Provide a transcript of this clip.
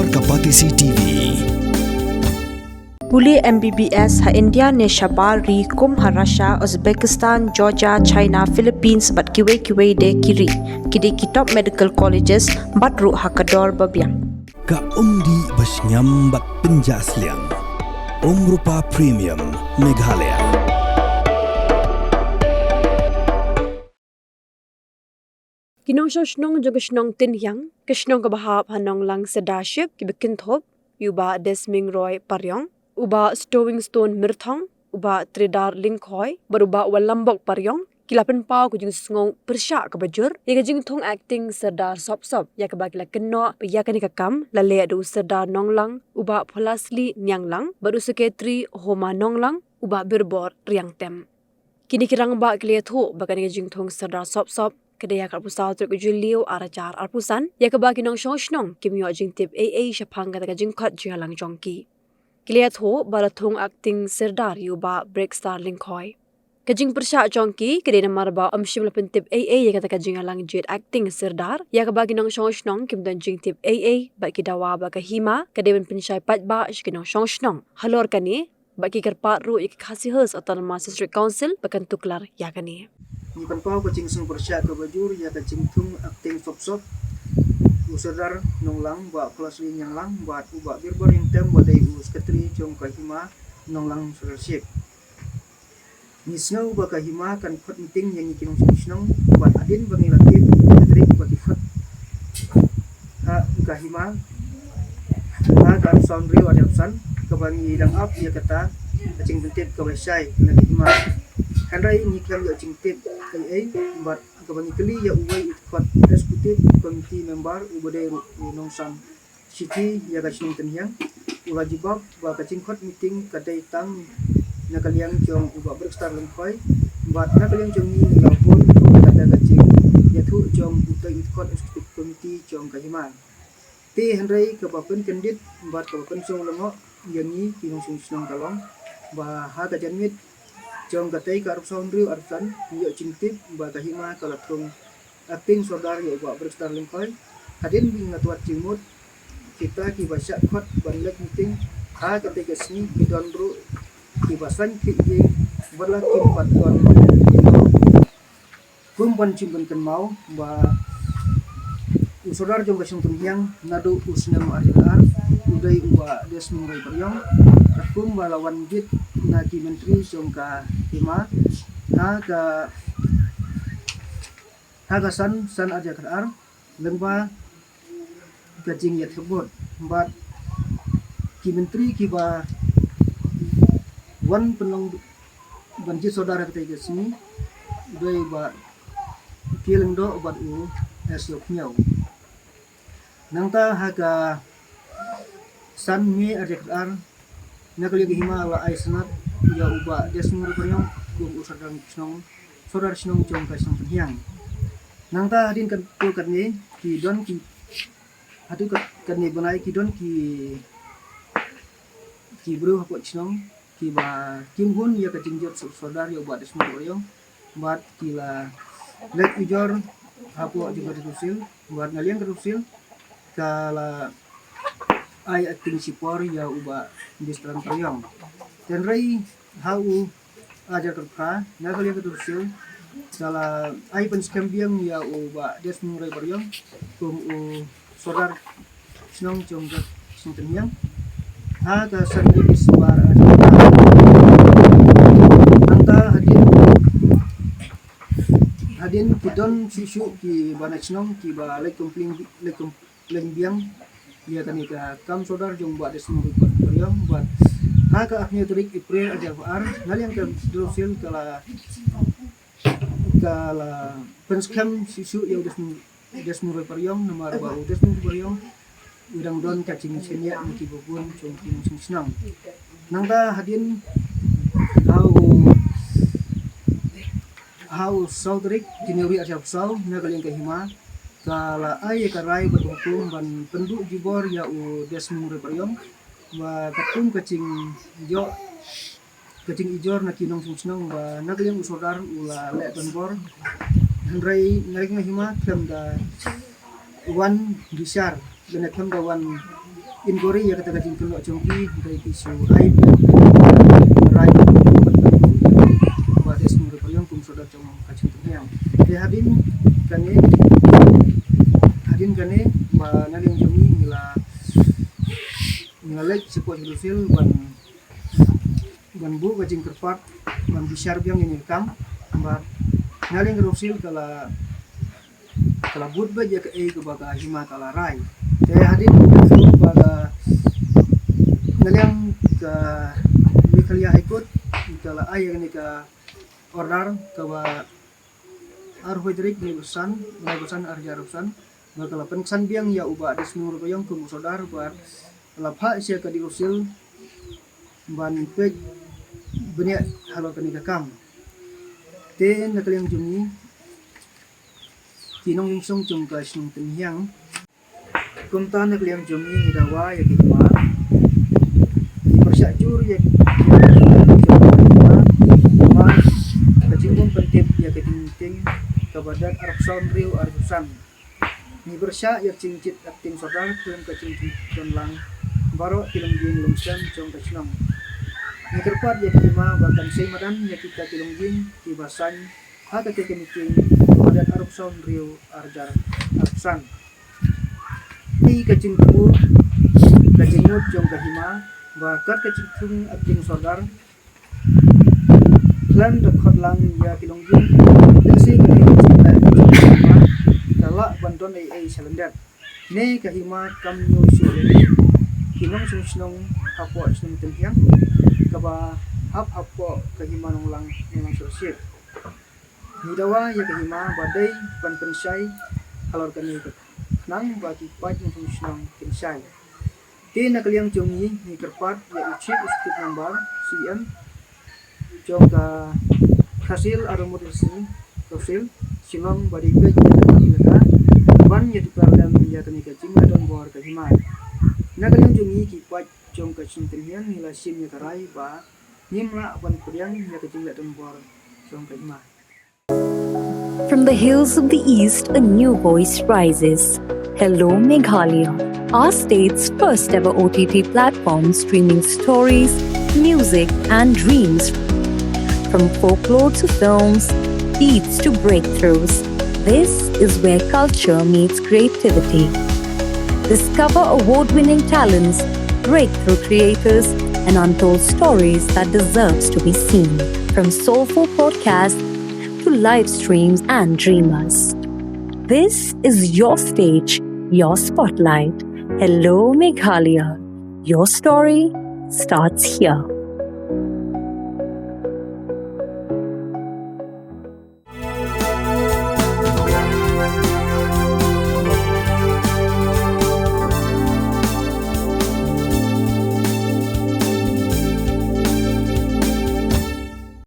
Halor Kapatisi TV. Puli MBBS ha India ne Shabari kum ha Russia, Uzbekistan, Georgia, China, Philippines bat kiwe de kiri. Kidi kitop medical colleges bat ru ha kador babiang. Ka umdi basnyam bat penjasliang. Rupa Premium Meghalaya. Kinong shnong jo shnong tin yang, kishnong kabahap hanong lang sedaship kibikin thop, uba Desming Roy Paryong, uba Stowing Stone Mirthong, uba Tridar Linkoy, baruba walambok Paryong, kilapan pau kujung sngong persya kabajur, ya kajing thong acting Serdar Sop, ya kabagila keno, ya kanikakam, lale adu Serdar Nonglang, uba Polasli Nyanglang, baru sekretari Homa Nonglang, uba Birbor Riang Tem. Kini kirang ba kliat ho bakan kajing thong Serdar Sop, kedaya karpusau truk juliu arajar arpusan ya kebagi nong shnong kimyo jingtip AA shapang kata jingkot jihalang jongki kliat ho barathong acting Serdar yuba break starling koi kajing persya jongki kedena marba amshim lapentip AA ya kata jingalang jet acting Serdar ya kebagi nong shnong kimdan jingtip AA baki dawa baka hima kedewen pensyai patba shkinong shnong halor kani baki kerpat ru ik khasihus autonomous district council bakan tuklar ya kani ni panpau kacing sung persya ke bajur ya kacing tung acting sop usadar nonglang ba kelas yang lang buat ubak birbor yang tem badai us ketri jong kahima nonglang scholarship ni snau ba kahima kan khot meeting yang ikin snong buat adin bangi latip ketri bagi khot kahima kan soundri wadapsan kebangi dang up ya kata kacing bentit ke besai na kahima Handai ni klang ya cingtip ai bat kabani keli ya uwai ikut eksekutif komiti member ubadai nongsan city ya kacing tenhyang wajibab ba kacing khot meeting kadai tang nakaliang jong uba berstar lengkoi bat nakaliang jong ni lapun kata kacing ya thu jong utai ikut eksekutif komiti jong kahima ti handai kabapen kendit bat kabapen song lengo yang ni kinong sung kalong ba ha kajanmit jong katai karap soundri arsan yo cingtip ba kahima kalatung acting Serdar yo ba berstar lengkoi hadin bi ngatuat cimut kita ki basya khot banlek meeting ha katai kesni ki donru ki basan ki ye berla ki patuan kumpan cimben ken mau ba Serdar jong basung tumyang nadu usnam ariar udai uba Desming Roy Paryong kum balawan bit na ki menteri jongka hima na ka hagasan san aja kerar lengba gajing ya tersebut bat ki menteri ki ba wan penong banji saudara kita sini doi ba kileng do bat u esok nyau nangta haga san mi aja kerar nakali hima wa aisanat ya uba Desming Roy Paryong kum usadang snong sodar snong jong ka snong penhyang nangta hadin kan tu kan ni ki don ki hatu kan ni banai ki don ki bro hapot snong ki ba kim hun ya ka jingjot sodar ya uba Desming Roy Paryong bat kila let ujor hapo juga terusil buat ngalian terusil kala ai acting sipor ya uba Desming Roy Paryong dan rai hau ajar terka nakali ketursil sala ai penskambiang ya uba Desming Roy Paryong kum u sodar snong jong sing tenyang ha ka sandi iswar nangta hadin kidon sisu ki banak snong ki ba lekum biang ya kanika kam sodar jong ba Desming Roy Paryong buat haka akhnya turik April aja faar ngalian ke dosil kala penskam sisu ya Desming Roy Paryong nomor ba Desming Roy Paryong udang don kacing senya miki bubun cung sing senang nangta hadin hau saudrik dinuri aja sau ngalian ke hima kala ai karai berhukum ban penduk jibor ya u Desming Roy Paryong wa katung kacing ijor na kinong sungsnong wa nagling usodar ula le donbor handrai narik na hima klem da wan disar gana klem da wan Ingori ya kata kacing kelo jongki dari isu aib rai pada semua yang kum sudah cong kacing ternyang de hadin kane ma naling jami mila lek sepo hilusil ban bu kacing kerpat ban bisar biang ini kam ba naling rusil kala but ba ja ke baga hima kala rai de hadin baga nalang ka mikaliya ikut kala ay ni ka order ka ba arhoidrik ni busan arjarusan bakala pensan biang ya uba ada semua yang kum sodar bar lapha sia ka diusil ban pe benya halo ka ni ka kam te nakaliang jumi tinong yung song chung ka sung tenhyang kumta nakaliang jumi ni dawa ya kima persyak jur ya kacingum pentip ya ketingting kabadat arpson riu arjusan ni bersyak ya cingcit akting sodar kun kacingcit lang baro tilong jing lungsan chung kacnong ni kerpat ya kima bahkan semadan ya kita tilong jing kibasan haka kekemiting kabadat arpson riu arjusan ni kacingku kacingmut chung kahima bakat kacingtung akting sodar lan dekat lang ya kilongjin desi kini cinta kala bantuan ai salendat ne kahima kam no syuri kinong sunong hapo sunong tenhyang kaba hapo kahima nong lang sosir ni dawa ya kahima badai pan pensai kalor kani nang bagi pat nong sunong pensai tin nakaliang jungi ni kerpat ya ucip istip nambar cm jongka hasil aromodisi hasil silong badi pe kita ban ya diparadam ya tani kacing adon bor ka himai nakaliang jungi ki pat jongka sintrian nila sim ya karai ba nimra ban kudiang ya kacing adon bor jongka himai. From the hills of the east, a new voice rises. Hello Meghalaya, our state's first ever OTT platform streaming stories, music and dreams. From folklore to films, beats to breakthroughs, this is where culture meets creativity. Discover award-winning talents, breakthrough creators, and untold stories that deserves to be seen. From soulful podcasts to live streams and dreamers. This is your stage, your spotlight. Hello Meghalaya. Your story starts here.